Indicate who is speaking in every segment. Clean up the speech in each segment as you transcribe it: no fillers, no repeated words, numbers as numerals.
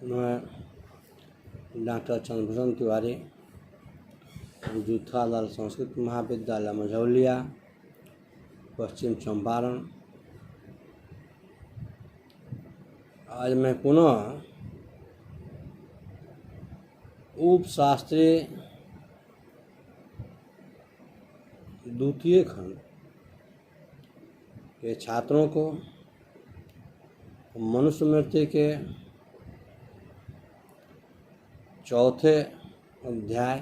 Speaker 1: मैं डॉक्टर चंद्रभूषण तिवारी, जूथालाल संस्कृत महाविद्यालय मझौलिया, पश्चिम चंपारण। आज मैं पुनः उपशास्त्रीय द्वितीय खंड के छात्रों को मनुस्मृति के चौथे अध्याय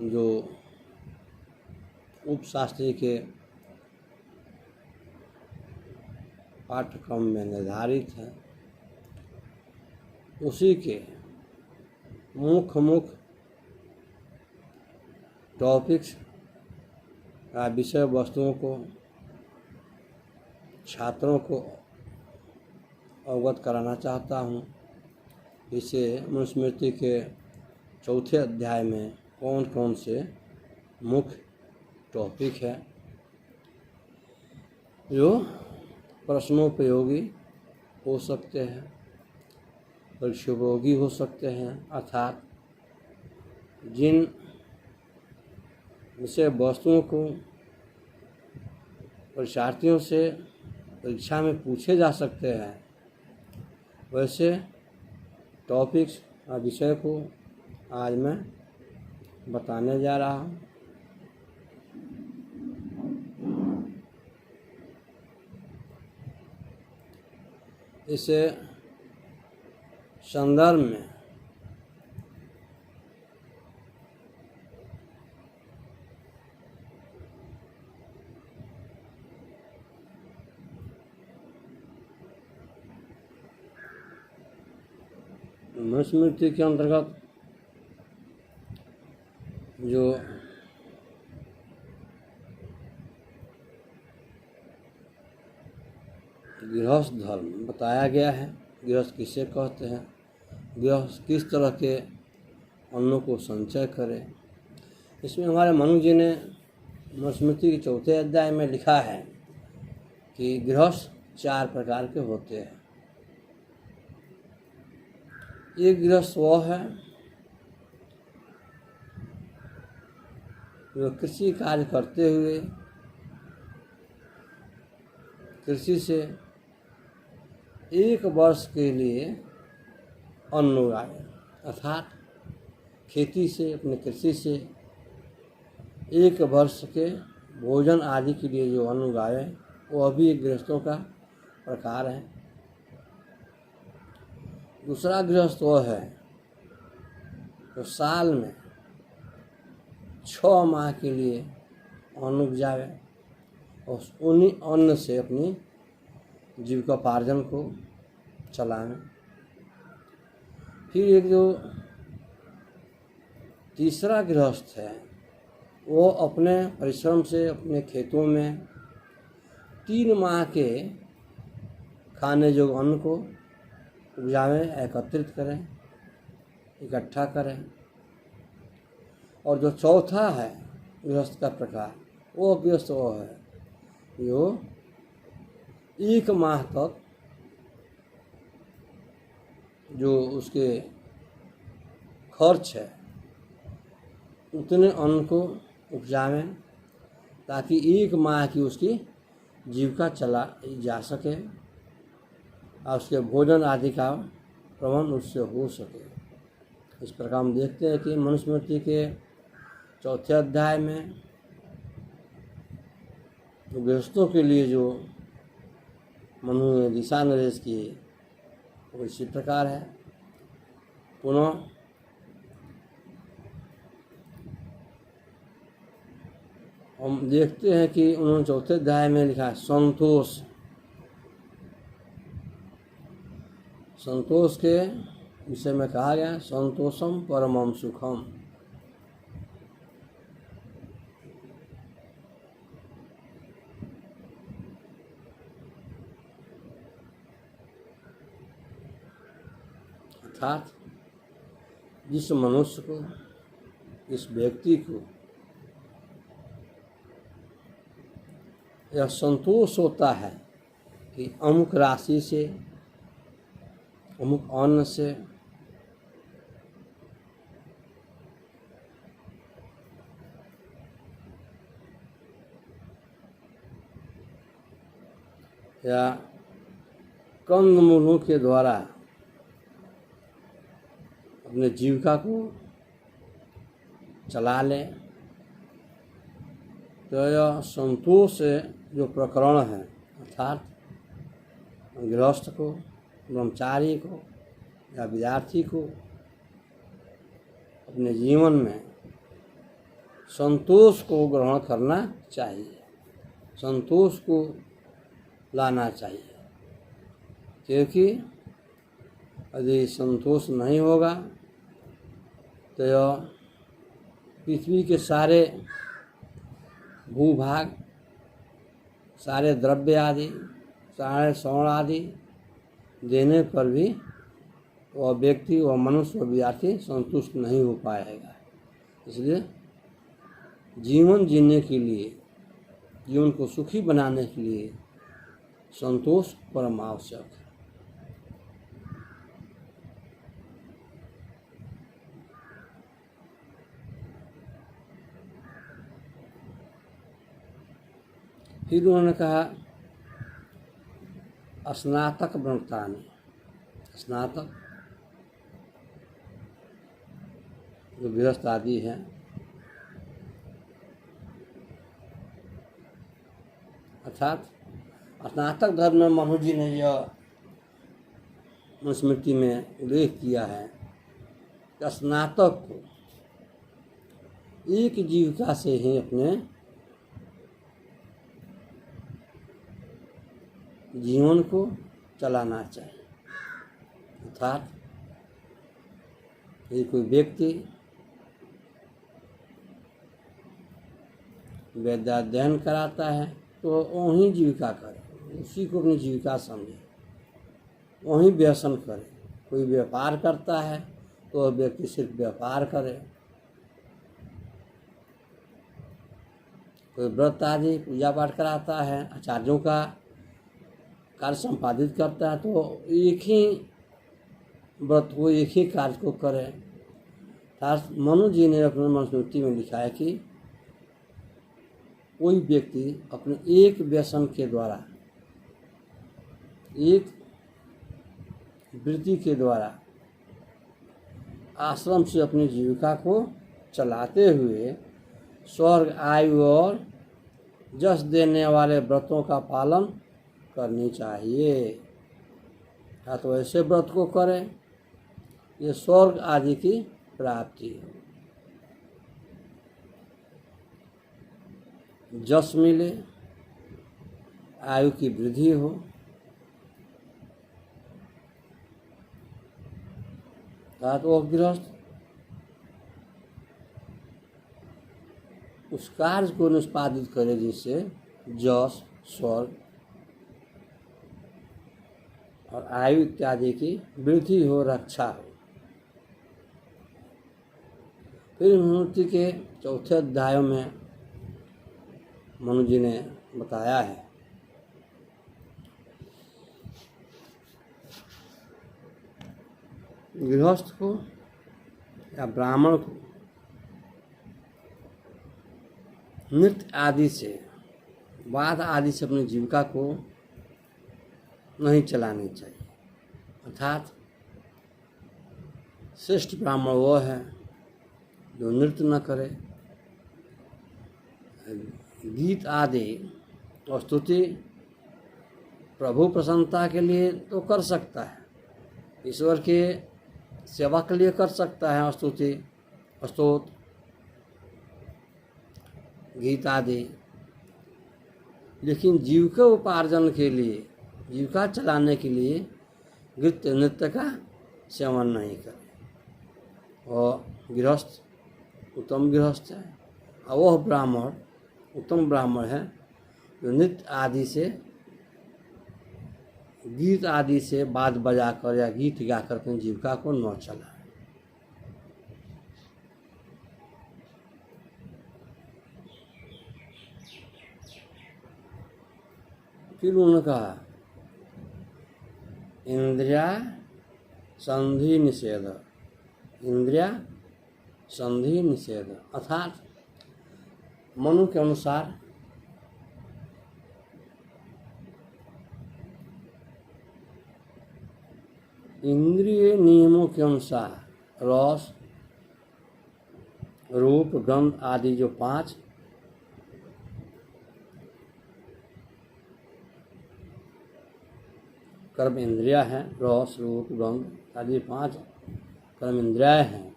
Speaker 1: जो उपशास्त्री के पाठ्यक्रम में निर्धारित है, उसी के मुख्य टॉपिक्स या विषय वस्तुओं को छात्रों को अवगत कराना चाहता हूँ। इसे मनुस्मृति के चौथे अध्याय में कौन कौन से मुख्य टॉपिक है जो प्रश्नोपयोगी हो सकते हैं, परीक्षोपयोगी हो सकते हैं, अर्थात जिन विषय वस्तुओं को परीक्षार्थियों से परीक्षा में पूछे जा सकते हैं, वैसे टॉपिक्स और विषय को आज मैं बताने जा रहा हूँ। इसे संदर्भ में मनुस्मृति के अंतर्गत जो गृहस्थ धर्म बताया गया है, गृहस्थ किसे कहते हैं, गृहस्थ किस तरह के अन्नों को संचय करे, इसमें हमारे मनु जी ने मनुस्मृति के चौथे अध्याय में लिखा है कि गृहस्थ 4 प्रकार के होते हैं। एक गृहस्थ वह है जो कृषि कार्य करते हुए कृषि से 1 वर्ष के लिए अन्न उगाए, अर्थात खेती से, अपनी कृषि से 1 वर्ष के भोजन आदि के लिए जो अन्न उगाए, वह भी एक गृहस्थों का प्रकार है। दूसरा गृहस्थ वह है तो साल में 6 माह के लिए अन्न उपजावे और उन्हीं अन्न से अपनी जीविकोपार्जन को चलाएं। फिर एक जो तीसरा गृहस्थ है, वो अपने परिश्रम से अपने खेतों में 3 माह के खाने योग्य अन्न को उपजावें, एकत्रित करें, इकट्ठा करें। और जो चौथा है गृहस्थ का प्रकार, वो गृहस्थ वो है जो 1 माह तक जो उसके खर्च है उतने अन्न को उपजावें ताकि 1 माह की उसकी जीविका चला जा सके और उसके भोजन आदि का प्रबंध उससे हो सके। इस प्रकार हम देखते हैं कि मनुस्मृति के चौथे अध्याय में गृहस्थों के लिए जो मनु ने दिशा निर्देश किए वो इसी प्रकार है। पुनः हम देखते हैं कि उन्होंने चौथे अध्याय में लिखा है संतोष। संतोष के विषय में कहा गया संतोषम परमम सुखम। अर्थात जिस मनुष्य को, इस व्यक्ति को यह संतोष होता है कि अमुक राशि से अमुक अन्न से, या कंदमूलों के द्वारा अपने जीविका को चला ले, तो यह संतोष से जो प्रकरण है, अर्थात गृहस्थ को, ब्रह्मचारी को या विद्यार्थी को अपने जीवन में संतोष को ग्रहण करना चाहिए, संतोष को लाना चाहिए। क्योंकि यदि संतोष नहीं होगा तो यह पृथ्वी के सारे भूभाग, सारे द्रव्य आदि, सारे स्वर्ण आदि देने पर भी वह व्यक्ति, वह मनुष्य, वह विद्यार्थी संतुष्ट नहीं हो पाएगा। इसलिए जीवन जीने के लिए, जीवन को सुखी बनाने के लिए संतोष परम आवश्यक है। फिर उन्होंने कहा स्नातक ब्रह्मतानि, स्नातक जो गृहस्थ आदि है, अर्थात स्नातक धर्म में मनु जी ने यह स्मृति में उल्लेख किया है कि स्नातक को एक जीविका से ही अपने जीवन को चलाना चाहिए। अर्थात यदि कोई व्यक्ति वेदाध्ययन कराता है तो वहीं जीविका करे, उसी को अपनी जीविका समझे, वहीं व्यसन करे। कोई व्यापार करता है तो वह व्यक्ति सिर्फ व्यापार करे, कोई व्रत आदि पूजा पाठ कराता है, आचार्यों का कार्य संपादित करता है तो एक ही व्रत को, एक ही कार्य को करे। मनु जी ने अपने मनुस्मृति में लिखा है कि कोई व्यक्ति अपने एक व्यसन के द्वारा, एक वृत्ति के द्वारा आश्रम से अपनी जीविका को चलाते हुए स्वर्ग, आयु और जस देने वाले व्रतों का पालन करनी चाहिए। या तो ऐसे व्रत को करें ये स्वर्ग आदि की प्राप्ति हो, जस मिले, आयु की वृद्धि हो, तो वह गृहस्थ उस कार्य को निष्पादित करे जिससे जस, स्वर्ग और आयु इत्यादि की वृद्धि हो, रक्षा हो। फिर स्मृति के चौथे अध्याय में मनु जी ने बताया है गृहस्थ को या ब्राह्मण को नृत्य आदि से, वाद आदि से अपनी जीविका को नहीं चलानी चाहिए। अर्थात श्रेष्ठ ब्राह्मण वो है जो नृत्य न करे, गीत आदि और स्तुति प्रभु प्रसन्नता के लिए तो कर सकता है, ईश्वर के सेवा के लिए कर सकता है, स्तुति, स्तोत्र, गीत आदि, लेकिन जीविका उपार्जन के लिए, जीविका चलाने के लिए नृत्य का सेवन नहीं करे। और गृहस्थ उत्तम गृहस्थ है और वह ब्राह्मण उत्तम ब्राह्मण है जो नृत्य आदि से, गीत आदि से बात बजाकर या गीत गाकर अपनी जीविका को न चलाए। फिर उन्होंने कहा इंद्रिया संधि निषेध, इंद्रिया संधि निषेध, अर्थात मनु के अनुसार इंद्रिय नियमों के अनुसार रस, रूप, गंध आदि जो 5 कर्म इंद्रिया हैं, रस, रूप, गंध आदि 5 कर्म इंद्रियाएं हैं,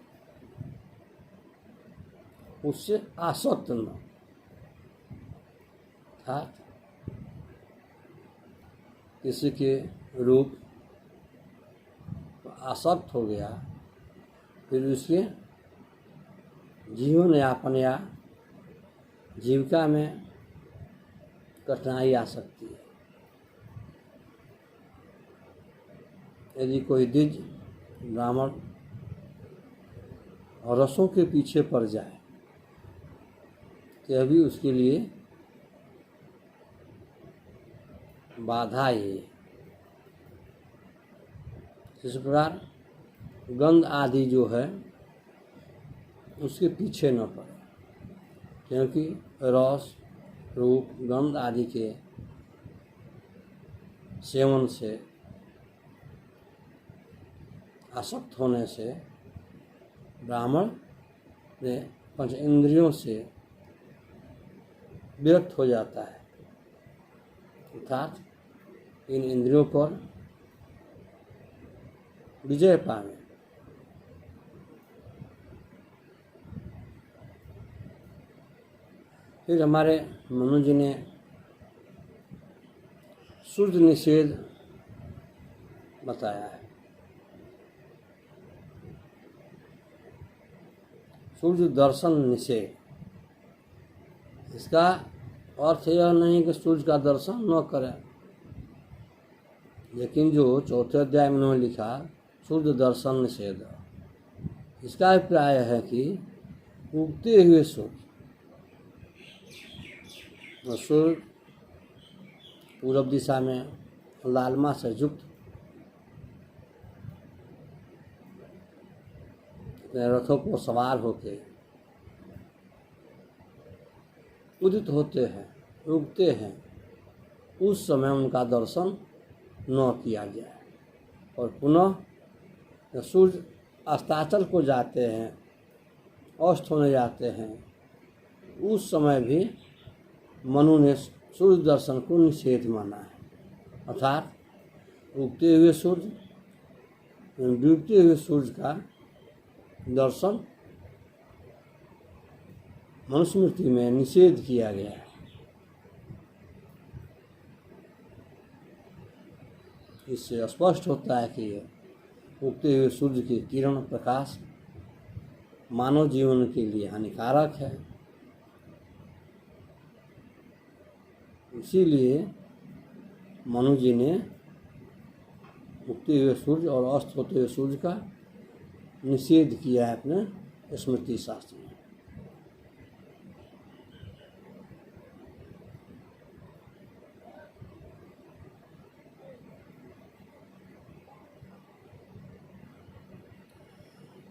Speaker 1: उससे आसक्त न, अर्थात किसी के रूप आसक्त हो गया, फिर उसके जीवन यापन या जीविका में कठिनाई आ सकती है। यदि कोई द्विज ब्राह्मण रसों के पीछे पड़ जाए तो अभी उसके लिए बाधा ही है। इस प्रकार गंध आदि जो है उसके पीछे न पड़े, क्योंकि रस, रूप, गंध आदि के सेवन से, आसक्त होने से ब्राह्मण ने 5 इंद्रियों से विरक्त हो जाता है, अर्थात इन इंद्रियों पर विजय पावे। फिर हमारे मनु जी ने सूर्य निषेध बताया है। सूर्य दर्शन निषेध, इसका अर्थ यह नहीं कि सूर्य का दर्शन न करें, लेकिन जो 4थे अध्याय में उन्होंने लिखा सूर्य दर्शन निषेध, इसका अभिप्राय है कि उगते हुए सूर्य, सूर्य पूरब दिशा में लालिमा से युक्त रथों को सवार होके उदित होते हैं, उगते हैं, उस समय उनका दर्शन न किया जाए। और पुनः सूर्य अस्ताचल को जाते हैं, अस्त होने जाते हैं, उस समय भी मनु ने सूर्य दर्शन को निषेध माना है, अर्थात उगते हुए सूर्य, डूबते हुए सूर्य का दर्शन मनुस्मृति में निषेध किया गया है। इससे स्पष्ट होता है कि उगते हुए सूर्य की किरण प्रकाश मानव जीवन के लिए हानिकारक है। इसीलिए मनु जी ने उगते हुए सूर्य और अस्त होते हुए सूर्य का निषेध किया है अपने स्मृति शास्त्र में।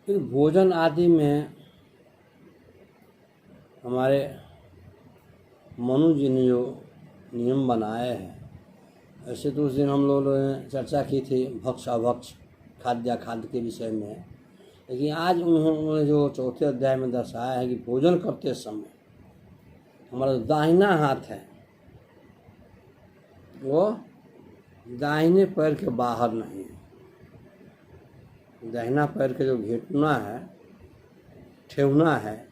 Speaker 1: फिर भोजन आदि में हमारे मनु जी ने जो नियम बनाए हैं, ऐसे तो उस दिन हम लोगों ने चर्चा की थी भक्ष अभक्ष खाद्य के विषय में, लेकिन आज उन्होंने जो 4थे अध्याय में दर्शाया है कि भोजन करते समय हमारा दाहिना हाथ है वो दाहिने पैर के बाहर नहीं है। दाहिना पैर के जो घुटना है, ठेहुना है,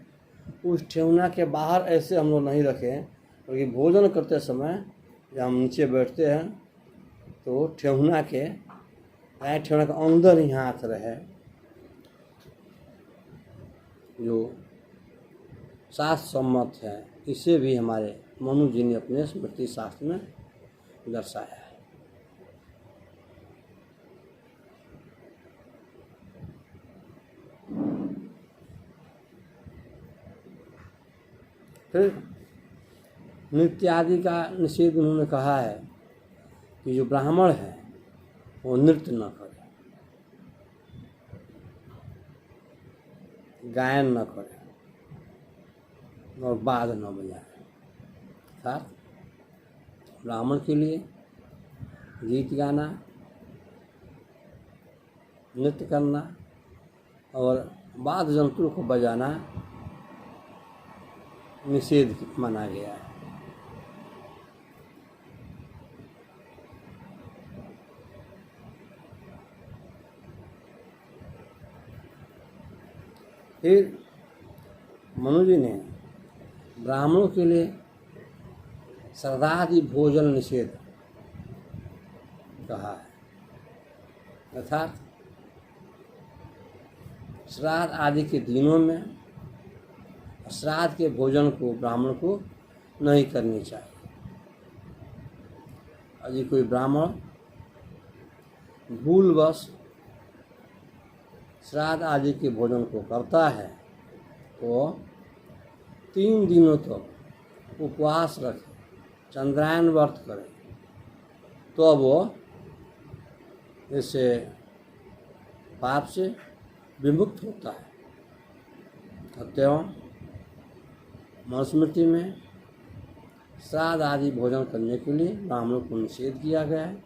Speaker 1: उस ठेहुना के बाहर ऐसे हम लोग नहीं रखें, क्योंकि भोजन करते समय जब हम नीचे बैठते हैं तो ठेहुना के अंदर ही हाथ रहे, जो शास्त्र सम्मत है। इसे भी हमारे मनु जी ने अपने स्मृति शास्त्र में दर्शाया है। फिर नृत्य आदि का निषेध उन्होंने कहा है कि जो ब्राह्मण है वो नृत्य न करे, गायन न करें और बाध न बजाएं। अर्थात ब्राह्मण के लिए गीत गाना, नृत्य करना और वाद्य यंत्रों को बजाना निषेध माना गया है। फिर मनु जी ने ब्राह्मणों के लिए श्राद्धादि भोजन निषेध कहा है। अर्थात श्राद्ध आदि के दिनों में श्राद्ध के भोजन को ब्राह्मण को नहीं करनी चाहिए। यदि कोई ब्राह्मण भूलवश श्राद्ध आदि के भोजन को करता है तो 3 दिनों तक उपवास रखे, चंद्रायन व्रत करे, तो वो इससे पाप से विमुक्त होता है। अतएव मनुस्मृति में श्राद्ध आदि भोजन करने के लिए ब्राह्मणों को निषेध किया गया है।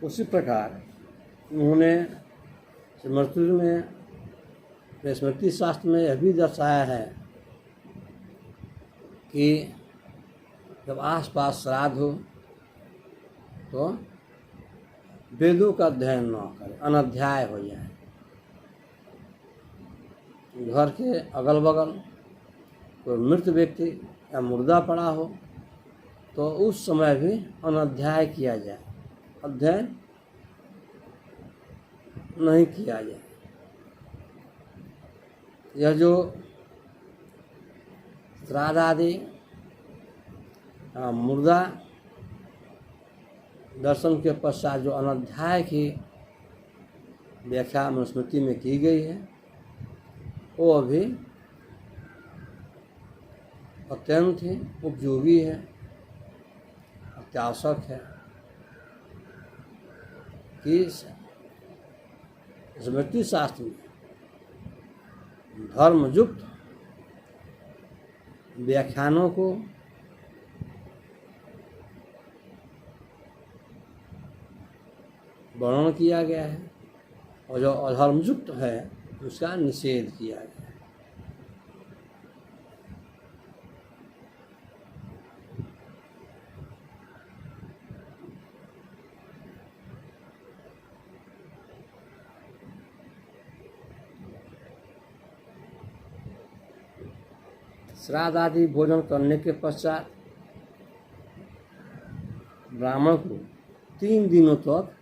Speaker 1: उसी प्रकार उन्होंने स्मृति शास्त्र में यह भी दर्शाया है कि जब आसपास श्राद्ध हो तो वेदों का अध्ययन न करें, अनध्याय हो जाए। घर के अगल बगल कोई मृत व्यक्ति या मुर्दा पड़ा हो तो उस समय भी अनध्याय किया जाए, अध्ययन नहीं किया जाए। यह जो श्राद्ध आदि मुर्दा दर्शन के पश्चात जो अनध्याय की व्याख्या मनुस्मृति में की गई है वो अभी अत्यंत ही उपयोगी है, अत्यावश्यक है कि स्मृति शास्त्र में धर्मयुक्त व्याख्यानों को वर्णन किया गया है और जो अधर्मयुक्त है उसका निषेध किया गया है। श्राद्ध आदि भोजन करने के पश्चात ब्राह्मण को 3 दिनों तक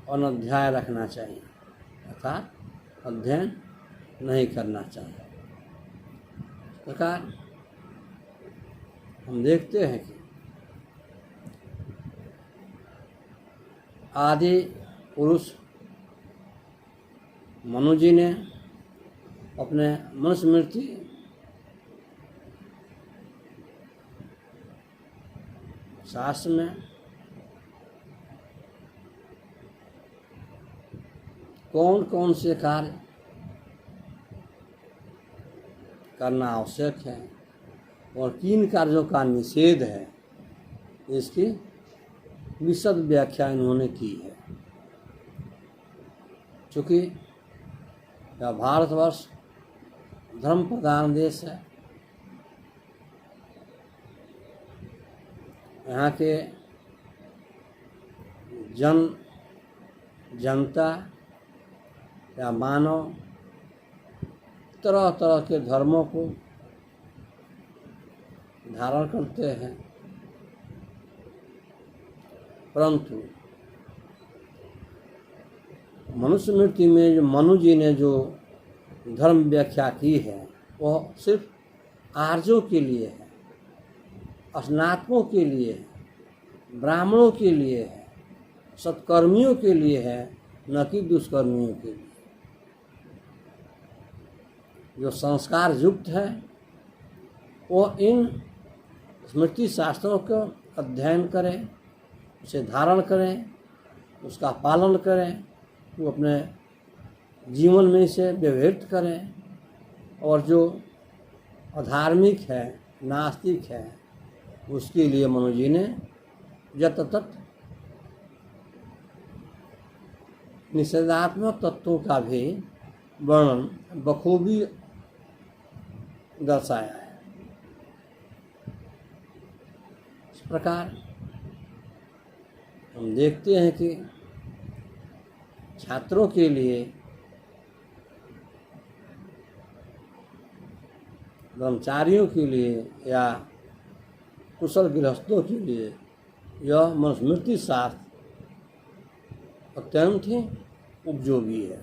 Speaker 1: अनध्याय रखना चाहिए, अर्थात अध्ययन नहीं करना चाहिए। इस प्रकार हम देखते हैं कि आदि पुरुष मनु जी ने अपने मनुस्मृति शास्त्र में कौन कौन से कार्य करना आवश्यक है और किन कार्यों का निषेध है, इसकी विशद व्याख्या इन्होंने की है। चूँकि यह भारतवर्ष धर्म प्रधान देश है, यहाँ के जनता या मानव तरह तरह के धर्मों को धारण करते हैं, परंतु मनुस्मृति में जो मनु जी ने जो धर्म व्याख्या की है वह सिर्फ आर्यों के लिए है, स्नातकों के लिए है, ब्राह्मणों के लिए है, सत्कर्मियों के लिए है, न कि दुष्कर्मियों के लिए। जो संस्कार युक्त है वो इन स्मृति शास्त्रों का अध्ययन करें, उसे धारण करें, उसका पालन करें, वो अपने जीवन में इसे व्यवहित करें। और जो अधार्मिक है, नास्तिक है, उसके लिए मनु जी ने यततत निषेधात्मक तत्वों का भी वर्णन बखूबी दर्शाया है। इस प्रकार हम देखते हैं कि छात्रों के लिए, ब्रह्मचारियों के लिए या कुशल गृहस्थों के लिए यह मनुस्मृति शास्त्र अत्यंत ही उपयोगी है।